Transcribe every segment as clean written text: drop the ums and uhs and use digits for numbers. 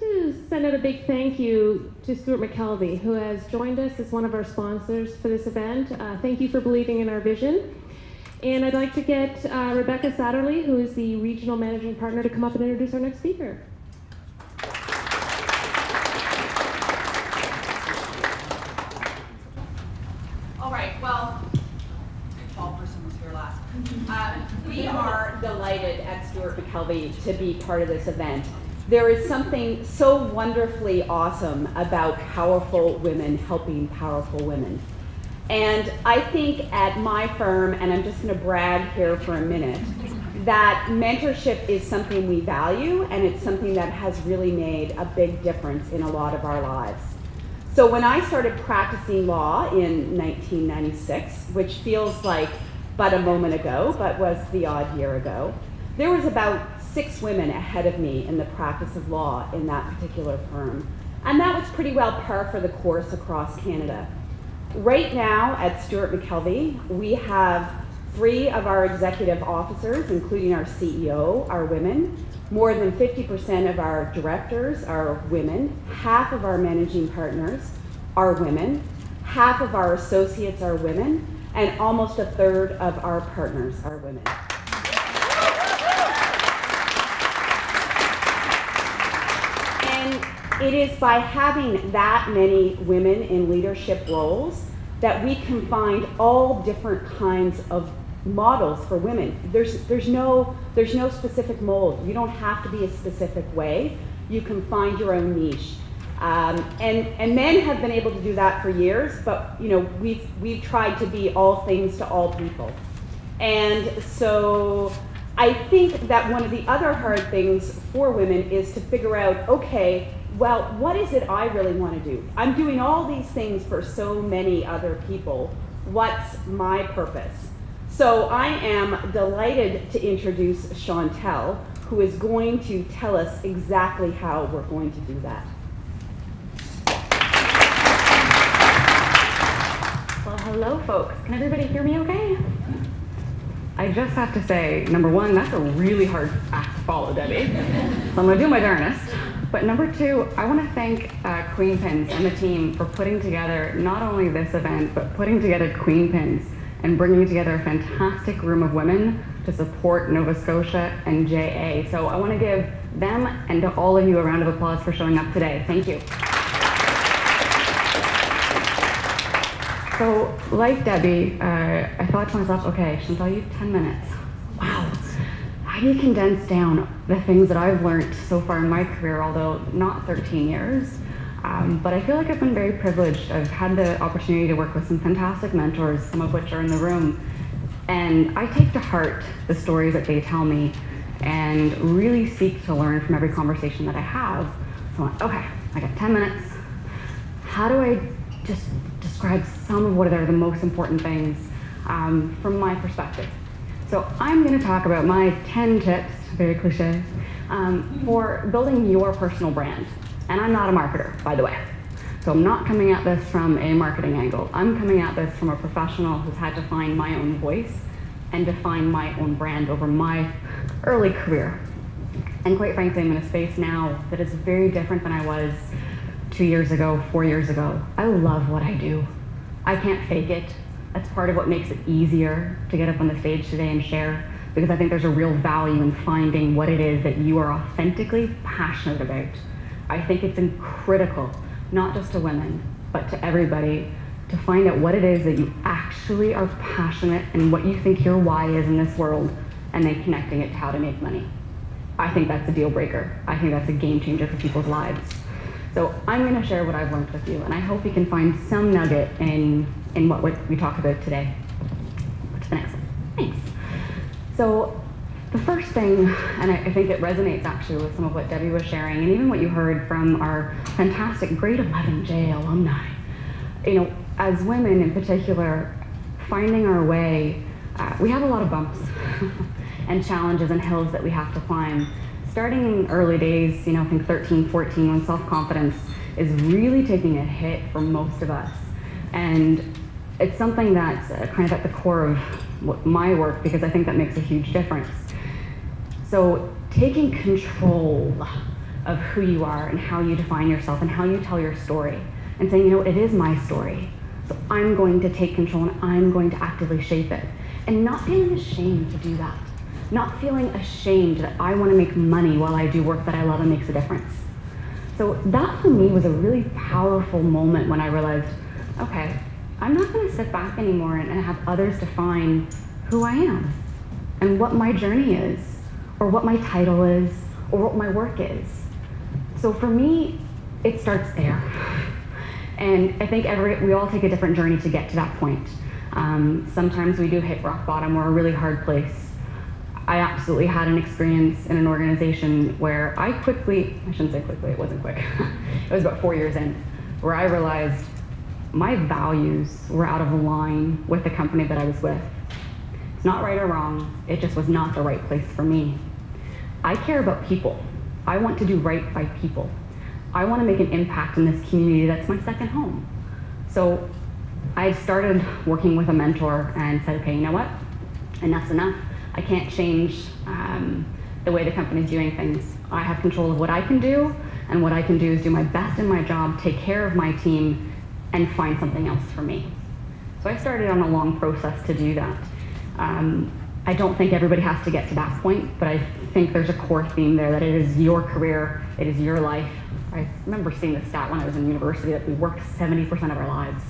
to send out a big thank you to Stewart McKelvey, who has joined us as one of our sponsors for this event. Thank you for believing in our vision. And I'd like to get Rebecca Saturley, who is the Regional Managing Partner, to come up and introduce our next speaker. All right, well, the tall person was here last. We are delighted at Stewart McKelvey to be part of this event. There is something so wonderfully awesome about powerful women helping powerful women. And I think at my firm, and I'm just going to brag here for a minute, that mentorship is something we value, and it's something that has really made a big difference in a lot of our lives. So when I started practicing law in 1996, which feels like but a moment ago, but was the odd year ago, there was about 6 women ahead of me in the practice of law in that particular firm. And that was pretty well par for the course across Canada. Right now at Stewart McKelvey, we have 3 of our executive officers, including our CEO, are women. More than 50% of our directors are women. Half of our managing partners are women. Half of our associates are women. And almost a third of our partners are women. And it is by having that many women in leadership roles that we can find all different kinds of models for women. There's no specific mold. You don't have to be a specific way. You can find your own niche. And men have been able to do that for years, but we've tried to be all things to all people. And so I think that one of the other hard things for women is to figure out, okay, well, what is it I really want to do? I'm doing all these things for so many other people. What's my purpose? So I am delighted to introduce Chantal, who is going to tell us exactly how we're going to do that. Well, hello folks. Can everybody hear me okay? I just have to say, number 1, that's a really hard act to follow, Debbie. So I'm gonna do my darnest. But number 2, I want to thank QueenPins and the team for putting together not only this event, but putting together QueenPins and bringing together a fantastic room of women to support Nova Scotia and JA. So I want to give them and to all of you a round of applause for showing up today. Thank you. So like Debbie, I thought to myself, okay, Chantal, you have 10 minutes. Wow. How do you condense down the things that I've learned so far in my career, although not 13 years? But I feel like I've been very privileged. I've had the opportunity to work with some fantastic mentors, some of which are in the room. And I take to heart the stories that they tell me and really seek to learn from every conversation that I have. So I'm like, okay, I got 10 minutes. How do I just describe some of what are the most important things from my perspective? So I'm going to talk about my 10 tips, very cliche, for building your personal brand. And I'm not a marketer, by the way. So I'm not coming at this from a marketing angle. I'm coming at this from a professional who's had to find my own voice and define my own brand over my early career. And quite frankly, I'm in a space now that is very different than I was 2 years ago, 4 years ago. I love what I do. I can't fake it. That's part of what makes it easier to get up on the stage today and share, because I think there's a real value in finding what it is that you are authentically passionate about. I think it's critical, not just to women, but to everybody, to find out what it is that you actually are passionate and what you think your why is in this world, and then connecting it to how to make money. I think that's a deal breaker. I think that's a game changer for people's lives. So I'm going to share what I've learned with you, and I hope you can find some nugget in what we talk about today. What's the next one? Thanks. So the first thing, and I think it resonates actually with some of what Debbie was sharing, and even what you heard from our fantastic grade 11J alumni. As women in particular, finding our way, we have a lot of bumps and challenges and hills that we have to climb. Starting in early days, I think 13, 14, when self-confidence is really taking a hit for most of us. And it's something that's kind of at the core of my work, because I think that makes a huge difference. So taking control of who you are and how you define yourself and how you tell your story, and saying, you know, it is my story, so I'm going to take control and I'm going to actively shape it. And not feeling ashamed to do that. Not feeling ashamed that I want to make money while I do work that I love and makes a difference. So that for me was a really powerful moment when I realized, okay, I'm not going to sit back anymore and have others define who I am and what my journey is, or what my title is, or what my work is. So for me, it starts there. And I think we all take a different journey to get to that point. Sometimes we do hit rock bottom or a really hard place. I absolutely had an experience in an organization where I shouldn't say quickly, it wasn't quick. It was about 4 years in, where I realized my values were out of line with the company that I was with. It's not right or wrong, it just was not the right place for me. I care about people. I want to do right by people. I want to make an impact in this community that's my second home. So I started working with a mentor and said, okay, you know what? Enough's enough. I can't change the way the company's doing things. I have control of what I can do, and what I can do is do my best in my job, take care of my team, and find something else for me. So I started on a long process to do that. I don't think everybody has to get to that point, but I think there's a core theme there that it is your career, it is your life. I remember seeing the stat when I was in university that we worked 70% of our lives.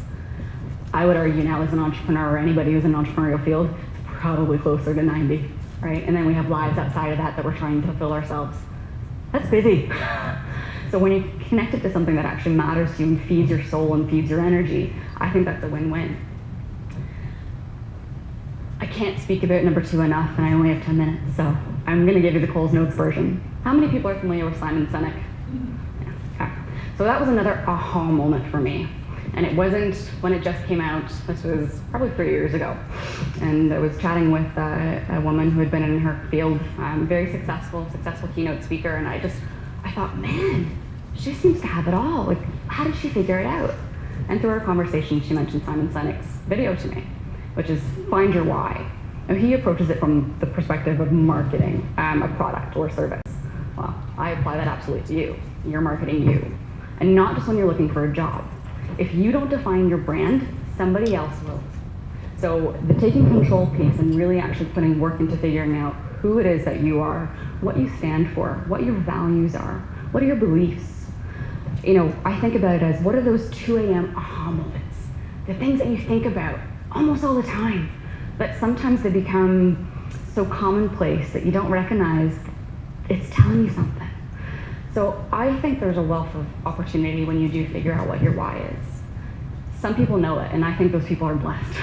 I would argue now as an entrepreneur, or anybody who's in an entrepreneurial field, it's probably closer to 90, right? And then we have lives outside of that we're trying to fulfill ourselves. That's busy. So when you connect it to something that actually matters to you and feeds your soul and feeds your energy, I think that's a win-win. I can't speak about number 2 enough, and I only have 10 minutes, so I'm going to give you the Coles Notes version. How many people are familiar with Simon Sinek? Yeah. Okay. So that was another aha moment for me. And it wasn't when it just came out. This was probably 3 years ago. And I was chatting with a woman who had been in her field, very successful keynote speaker, and I thought, man, she seems to have it all. Like, how did she figure it out? And through our conversation, she mentioned Simon Sinek's video to me, which is Find Your Why. Now, he approaches it from the perspective of marketing a product or service. Well, I apply that absolutely to you. You're marketing you. And not just when you're looking for a job. If you don't define your brand, somebody else will. So the taking control piece and really actually putting work into figuring out who it is that you are, what you stand for, what your values are, what are your beliefs. You know, I think about it as, what are those 2 a.m. aha moments? The things that you think about almost all the time, but sometimes they become so commonplace that you don't recognize it's telling you something. So I think there's a wealth of opportunity when you do figure out what your why is. Some people know it, and I think those people are blessed.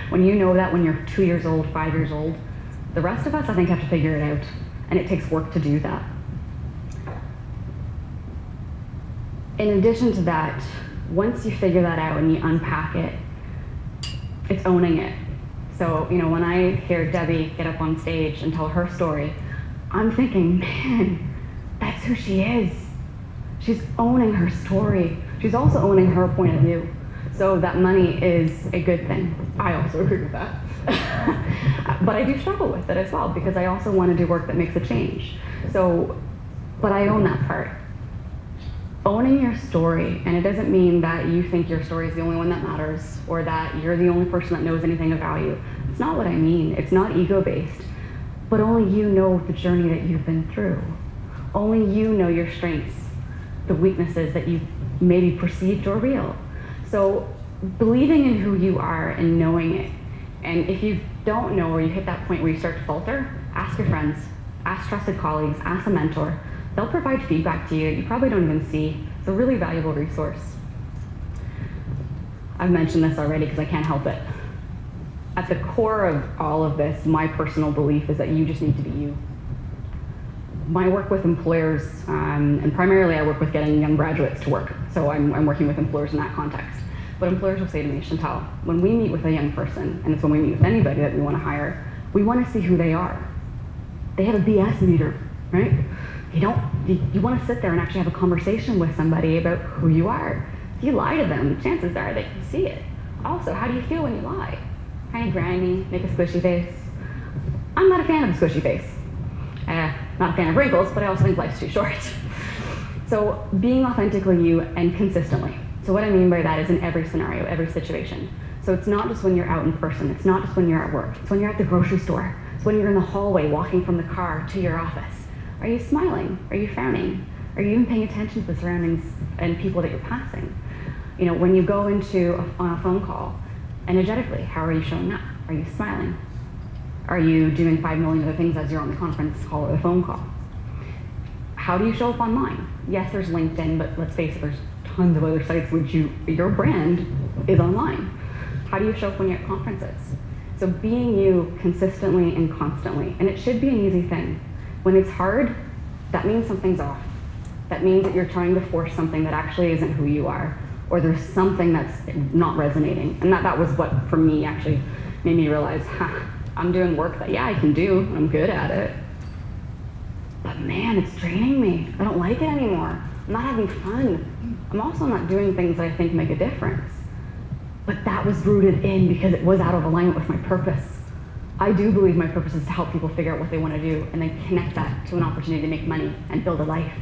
When you know that when you're 2 years old, 5 years old, the rest of us, I think, have to figure it out, and it takes work to do that. In addition to that, once you figure that out and you unpack it, it's owning it. So, you know, when I hear Debbie get up on stage and tell her story, I'm thinking, man, that's who she is. She's owning her story. She's also owning her point of view. So that money is a good thing. I also agree with that. But I do struggle with it as well, because I also want to do work that makes a change. So, but I own that part. Owning your story, and it doesn't mean that you think your story is the only one that matters, or that you're the only person that knows anything of value. It's not what I mean. It's not ego-based. But only you know the journey that you've been through. Only you know your strengths, the weaknesses that you maybe perceived or real. So believing in who you are and knowing it. And if you don't know, or you hit that point where you start to falter, ask your friends, ask trusted colleagues, ask a mentor. They'll provide feedback to you that you probably don't even see. It's a really valuable resource. I've mentioned this already because I can't help it. At the core of all of this, my personal belief is that you just need to be you. My work with employers, and primarily I work with getting young graduates to work, so I'm working with employers in that context. But employers will say to me, Chantal, when we meet with a young person, and it's when we meet with anybody that we want to hire, we want to see who they are. They have a BS meter, right? You want to sit there and actually have a conversation with somebody about who you are. If you lie to them, chances are they can see it. Also, how do you feel when you lie? Kind of grimy, make a squishy face. I'm not a fan of a squishy face. Not a fan of wrinkles, but I also think life's too short. So being authentically you and consistently. So what I mean by that is in every scenario, every situation. So it's not just when you're out in person, it's not just when you're at work, it's when you're at the grocery store, it's when you're in the hallway walking from the car to your office. Are you smiling? Are you frowning? Are you even paying attention to the surroundings and people that you're passing? You know, when you go on a phone call, energetically, how are you showing up? Are you smiling? Are you doing 5 million other things as you're on the conference call or the phone call? How do you show up online? Yes, there's LinkedIn, but let's face it, there's tons of other sites which your brand is online. How do you show up when you're at conferences? So being you consistently and constantly, and it should be an easy thing. When it's hard, that means something's off. That means that you're trying to force something that actually isn't who you are, or there's something that's not resonating. And that was what, for me, actually made me realize, I'm doing work that, yeah, I can do, I'm good at it, but man, it's draining me. I don't like it anymore. I'm not having fun. I'm also not doing things that I think make a difference. But that was rooted in because it was out of alignment with my purpose. I do believe my purpose is to help people figure out what they want to do and then connect that to an opportunity to make money and build a life.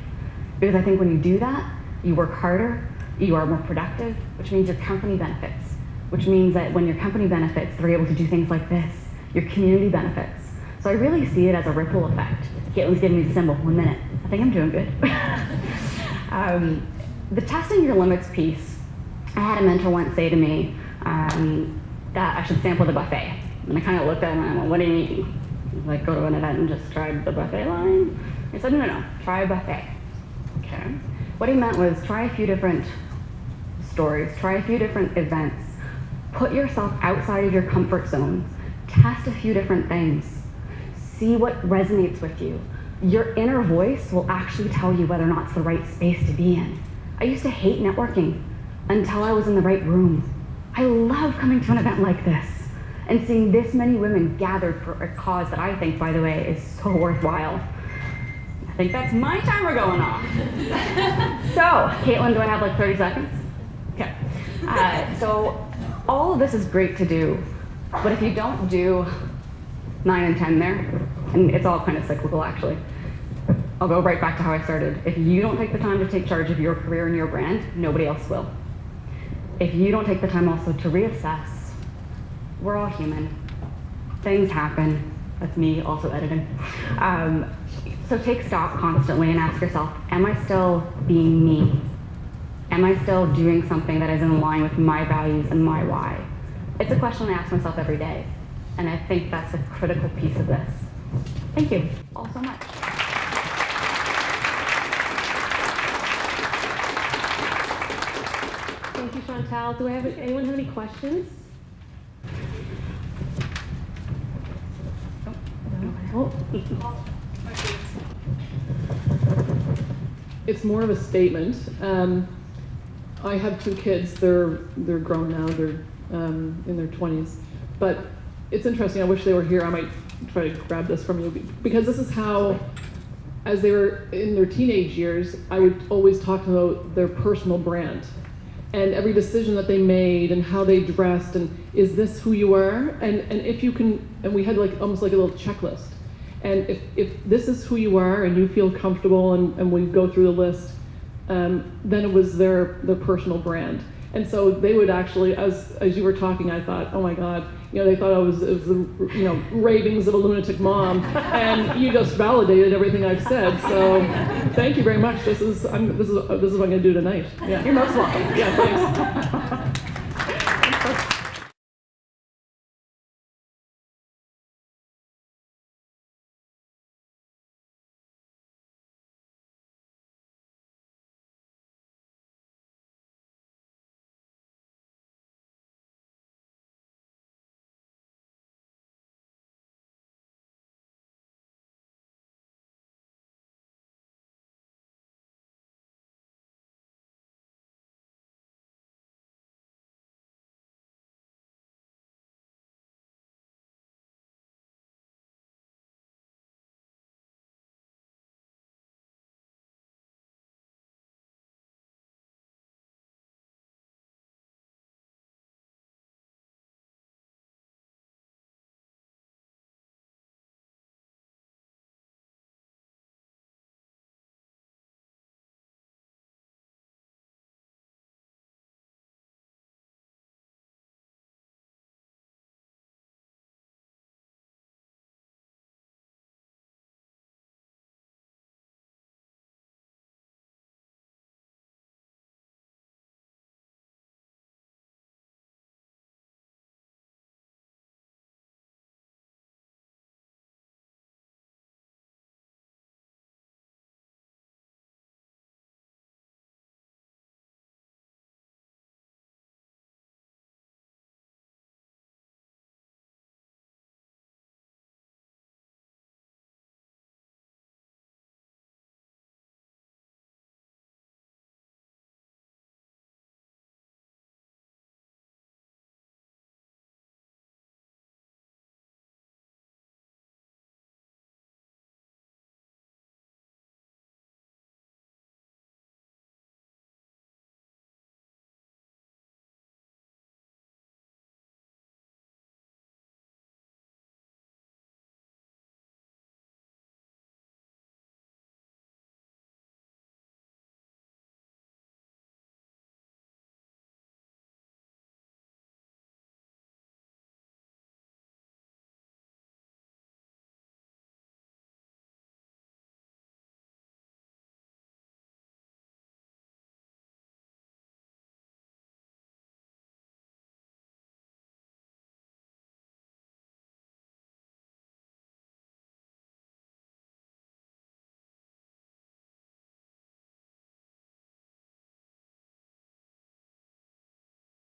Because I think when you do that, you work harder, you are more productive, which means your company benefits. Which means that when your company benefits, they're able to do things like this. Your community benefits. So I really see it as a ripple effect. Caitlin's giving me the symbol, 1 minute. I think I'm doing good. The testing your limits piece, I had a mentor once say to me that I should sample the buffet. And I kind of looked at him and I went, what do you mean? Like go to an event and just try the buffet line? He said, no, try a buffet. Okay. What he meant was try a few different stories, try a few different events, put yourself outside of your comfort zone, test a few different things, see what resonates with you. Your inner voice will actually tell you whether or not it's the right space to be in. I used to hate networking until I was in the right room. I love coming to an event like this and seeing this many women gathered for a cause that I think, by the way, is so worthwhile. I think that's my timer going off. So, Caitlin, do I have like 30 seconds? Okay. So all of this is great to do, but if you don't do 9 and 10 there, and it's all kind of cyclical actually, I'll go right back to how I started. If you don't take the time to take charge of your career and your brand, nobody else will. If you don't take the time also to reassess, we're all human. Things happen. That's me also editing. So take stock constantly and ask yourself, am I still being me? Am I still doing something that is in line with my values and my why? It's a question I ask myself every day. And I think that's a critical piece of this. Thank you all so much. Thank you, Chantal. Do anyone have any questions? Oh. It's more of a statement. I have 2 kids. They're grown now. They're in their 20s. But it's interesting. I wish they were here. I might try to grab this from you because this is how, as they were in their teenage years, I would always talk about their personal brand and every decision that they made and how they dressed and is this who you are? And if you can, and we had like almost like a little checklist. And if this is who you are and you feel comfortable and we go through the list, then it was their personal brand. And so they would actually, as you were talking, I thought, oh my God, they thought it was the ravings of a lunatic mom, and you just validated everything I've said. So thank you very much. This is what I'm going to do tonight. Yeah. You're most welcome. Yeah, thanks.